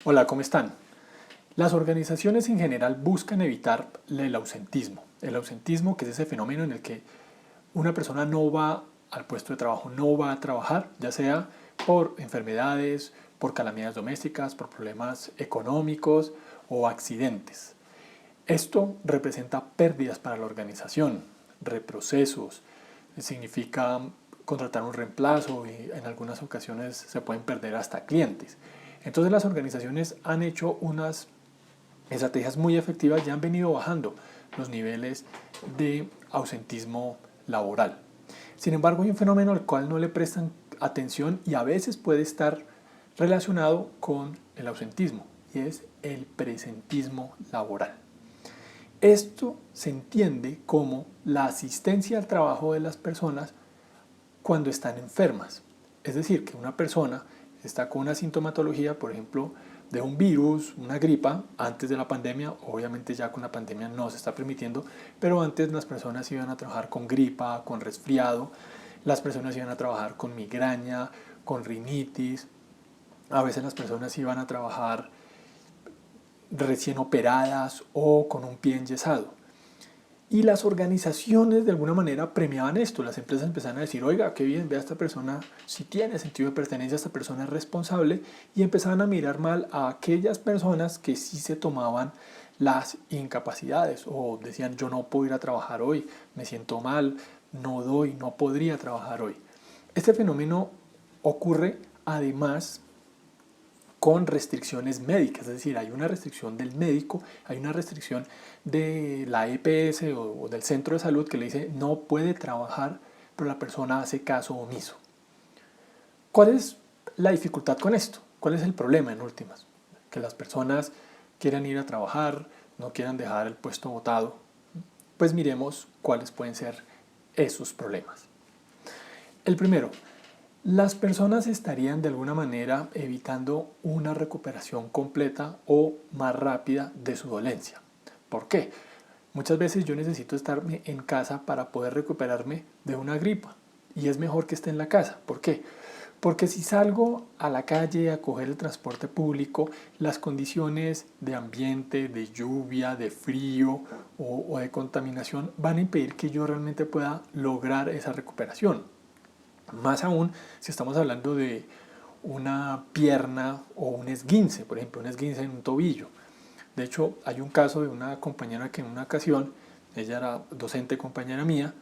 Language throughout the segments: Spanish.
Hola, ¿cómo están? Las organizaciones en general buscan evitar el ausentismo. El ausentismo, que es ese fenómeno en el que una persona no va al puesto de trabajo, no va a trabajar, ya sea por enfermedades, por calamidades domésticas, por problemas económicos o accidentes. Esto representa pérdidas para la organización, reprocesos, significa contratar un reemplazo y en algunas ocasiones se pueden perder hasta clientes. Entonces las organizaciones han hecho unas estrategias muy efectivas y han venido bajando los niveles de ausentismo laboral. Sin embargo, hay un fenómeno al cual no le prestan atención y a veces puede estar relacionado con el ausentismo y es el presentismo laboral. Esto se entiende como la asistencia al trabajo de las personas cuando están enfermas. Es decir, que una persona está con una sintomatología, por ejemplo, de un virus, una gripa, antes de la pandemia, obviamente ya con la pandemia no se está permitiendo, pero antes las personas iban a trabajar con gripa, con resfriado, las personas iban a trabajar con migraña, con rinitis, a veces las personas iban a trabajar recién operadas o con un pie enyesado. Y las organizaciones de alguna manera premiaban esto. Las empresas empezaban a decir, oiga, qué bien, vea, esta persona si tiene sentido de pertenencia, esta persona es responsable, y empezaban a mirar mal a aquellas personas que sí se tomaban las incapacidades o decían, yo no puedo ir a trabajar hoy, me siento mal, no doy, no podría trabajar hoy. Este fenómeno ocurre además con restricciones médicas, es decir, hay una restricción del médico, hay una restricción de la EPS o del centro de salud que le dice no puede trabajar, pero la persona hace caso omiso. ¿Cuál es la dificultad con esto? ¿Cuál es el problema en últimas? Que las personas quieran ir a trabajar, no quieran dejar el puesto botado. Pues miremos cuáles pueden ser esos problemas. El primero, las personas estarían de alguna manera evitando una recuperación completa o más rápida de su dolencia. ¿Por qué? Muchas veces yo necesito estarme en casa para poder recuperarme de una gripa y es mejor que esté en la casa. ¿Por qué? Porque si salgo a la calle a coger el transporte público, las condiciones de ambiente, de lluvia, de frío o de contaminación van a impedir que yo realmente pueda lograr esa recuperación. Más aún si estamos hablando de una pierna o un esguince, por ejemplo, un esguince en un tobillo. De hecho, hay un caso de una compañera que en una ocasión, ella era docente compañera mía,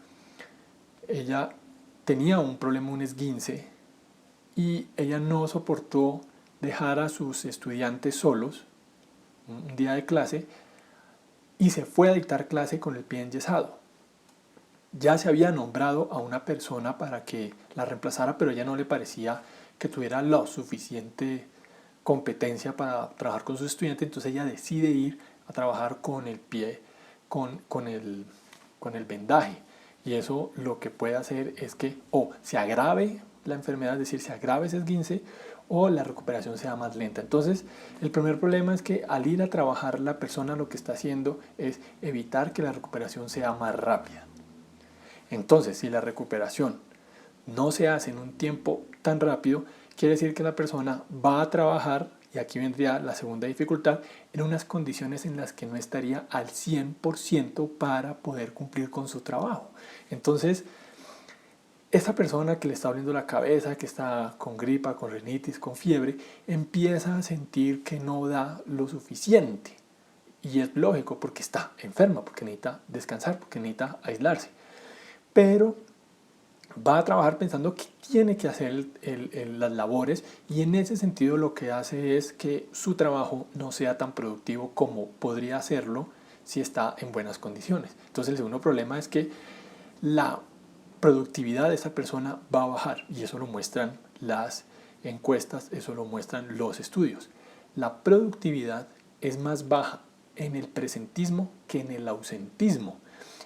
ella tenía un problema, un esguince, y ella no soportó dejar a sus estudiantes solos un día de clase y se fue a dictar clase con el pie enyesado. Ya se había nombrado a una persona para que la reemplazara, pero ella no le parecía que tuviera la suficiente competencia para trabajar con sus estudiantes, entonces ella decide ir a trabajar con el pie, con el vendaje. Y eso lo que puede hacer es que o se agrave la enfermedad, es decir, se agrave ese esguince, o la recuperación sea más lenta. Entonces, el primer problema es que al ir a trabajar la persona lo que está haciendo es evitar que la recuperación sea más rápida. Entonces, si la recuperación no se hace en un tiempo tan rápido, quiere decir que la persona va a trabajar, y aquí vendría la segunda dificultad, en unas condiciones en las que no estaría al 100% para poder cumplir con su trabajo. Entonces, esta persona que le está doliendo la cabeza, que está con gripa, con rinitis, con fiebre, empieza a sentir que no da lo suficiente. Y es lógico porque está enferma, porque necesita descansar, porque necesita aislarse. Pero va a trabajar pensando que tiene que hacer las labores, y en ese sentido lo que hace es que su trabajo no sea tan productivo como podría hacerlo si está en buenas condiciones. Entonces el segundo problema es que la productividad de esa persona va a bajar, y eso lo muestran las encuestas, eso lo muestran los estudios. La productividad es más baja en el presentismo que en el ausentismo.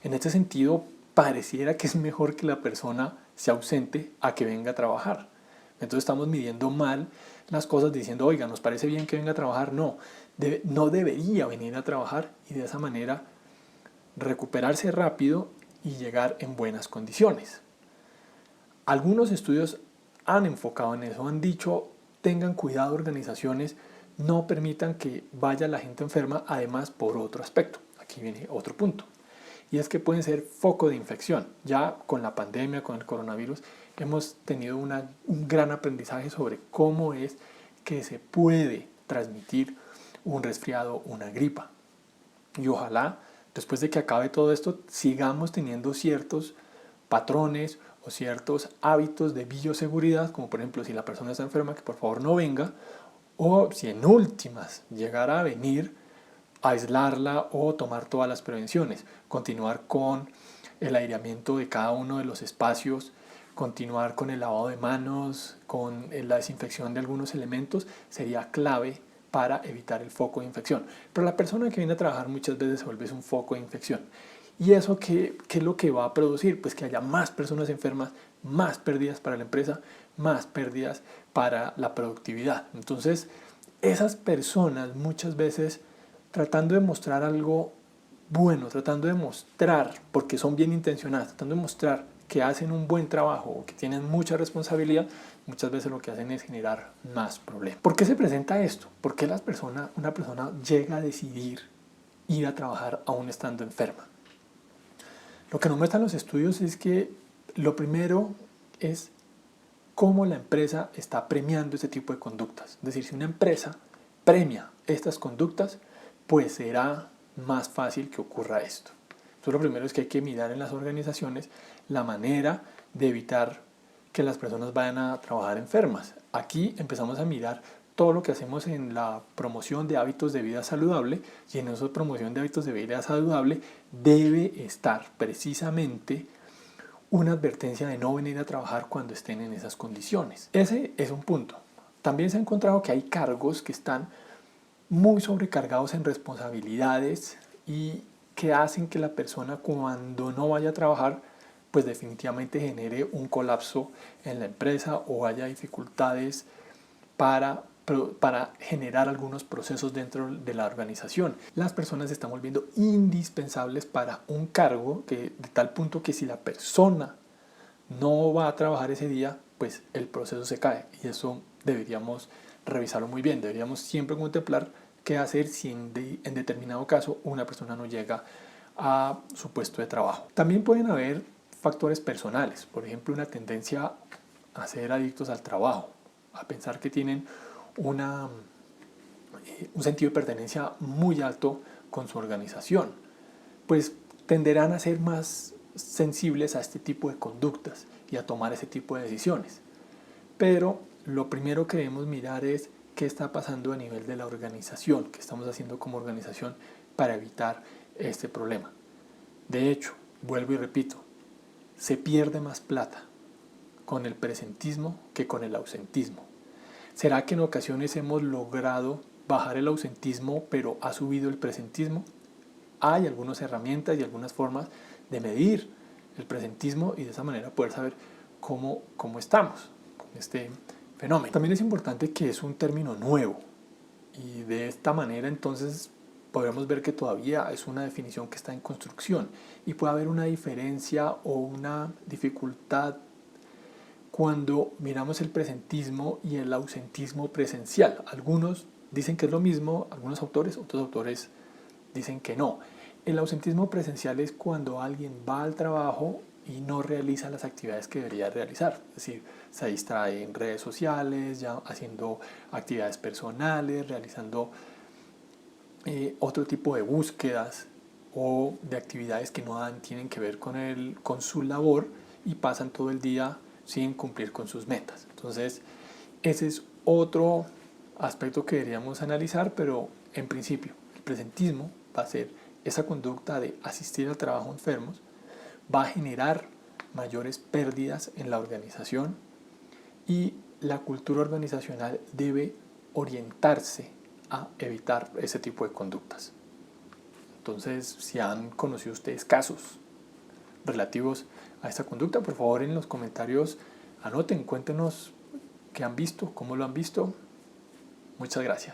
En este sentido, pareciera que es mejor que la persona se ausente a que venga a trabajar. Entonces estamos midiendo mal las cosas diciendo, oiga, ¿nos parece bien que venga a trabajar? No, no debería venir a trabajar, y de esa manera recuperarse rápido y llegar en buenas condiciones. Algunos estudios han enfocado en eso, han dicho, tengan cuidado organizaciones, no permitan que vaya la gente enferma, además por otro aspecto. Aquí viene otro punto. Y es que pueden ser foco de infección. Ya con la pandemia, con el coronavirus, hemos tenido un gran aprendizaje sobre cómo es que se puede transmitir un resfriado, una gripa. Y ojalá, después de que acabe todo esto, sigamos teniendo ciertos patrones o ciertos hábitos de bioseguridad, como por ejemplo, si la persona está enferma, que por favor no venga, o si en últimas llegara a venir, aislarla o tomar todas las prevenciones, continuar con el aireamiento de cada uno de los espacios, continuar con el lavado de manos, con la desinfección de algunos elementos, sería clave para evitar el foco de infección. Pero la persona que viene a trabajar muchas veces se vuelve un foco de infección. ¿Y eso qué es lo que va a producir? Pues que haya más personas enfermas, más pérdidas para la empresa, más pérdidas para la productividad. Entonces, esas personas muchas veces tratando de mostrar algo bueno, tratando de mostrar, porque son bien intencionadas, tratando de mostrar que hacen un buen trabajo o que tienen mucha responsabilidad, muchas veces lo que hacen es generar más problemas. ¿Por qué se presenta esto? ¿Por qué una persona llega a decidir ir a trabajar aún estando enferma? Lo que nos muestran los estudios es que lo primero es cómo la empresa está premiando este tipo de conductas. Es decir, si una empresa premia estas conductas, pues será más fácil que ocurra esto. Entonces lo primero es que hay que mirar en las organizaciones la manera de evitar que las personas vayan a trabajar enfermas. Aquí empezamos a mirar todo lo que hacemos en la promoción de hábitos de vida saludable, y en esa promoción de hábitos de vida saludable debe estar precisamente una advertencia de no venir a trabajar cuando estén en esas condiciones. Ese es un punto. También se ha encontrado que hay cargos que están muy sobrecargados en responsabilidades y que hacen que la persona cuando no vaya a trabajar pues definitivamente genere un colapso en la empresa o haya dificultades para generar algunos procesos dentro de la organización. Las personas se están volviendo indispensables para un cargo de tal punto que si la persona no va a trabajar ese día, pues el proceso se cae, y eso deberíamos revisarlo muy bien. Deberíamos siempre contemplar qué hacer si en determinado caso una persona no llega a su puesto de trabajo. También pueden haber factores personales, por ejemplo una tendencia a ser adictos al trabajo, a pensar que tienen un sentido de pertenencia muy alto con su organización, pues tenderán a ser más sensibles a este tipo de conductas y a tomar ese tipo de decisiones. Pero lo primero que debemos mirar es qué está pasando a nivel de la organización, qué estamos haciendo como organización para evitar este problema. De hecho, vuelvo y repito, se pierde más plata con el presentismo que con el ausentismo. ¿Será que en ocasiones hemos logrado bajar el ausentismo pero ha subido el presentismo? Hay algunas herramientas y algunas formas de medir el presentismo y de esa manera poder saber cómo estamos con este fenómeno. También es importante que es un término nuevo y de esta manera entonces podremos ver que todavía es una definición que está en construcción y puede haber una diferencia o una dificultad cuando miramos el presentismo y el ausentismo presencial. Algunos dicen que es lo mismo, algunos autores, otros autores dicen que no. El ausentismo presencial es cuando alguien va al trabajo y no realiza las actividades que debería realizar. Es decir, se distrae en redes sociales, ya haciendo actividades personales, realizando otro tipo de búsquedas o de actividades que no tienen que ver con su labor y pasan todo el día sin cumplir con sus metas. Entonces, ese es otro aspecto que deberíamos analizar, pero en principio el presentismo va a ser esa conducta de asistir al trabajo enfermos, va a generar mayores pérdidas en la organización y la cultura organizacional debe orientarse a evitar ese tipo de conductas. Entonces, si han conocido ustedes casos relativos a esta conducta, por favor en los comentarios anoten, cuéntenos qué han visto, cómo lo han visto. Muchas gracias.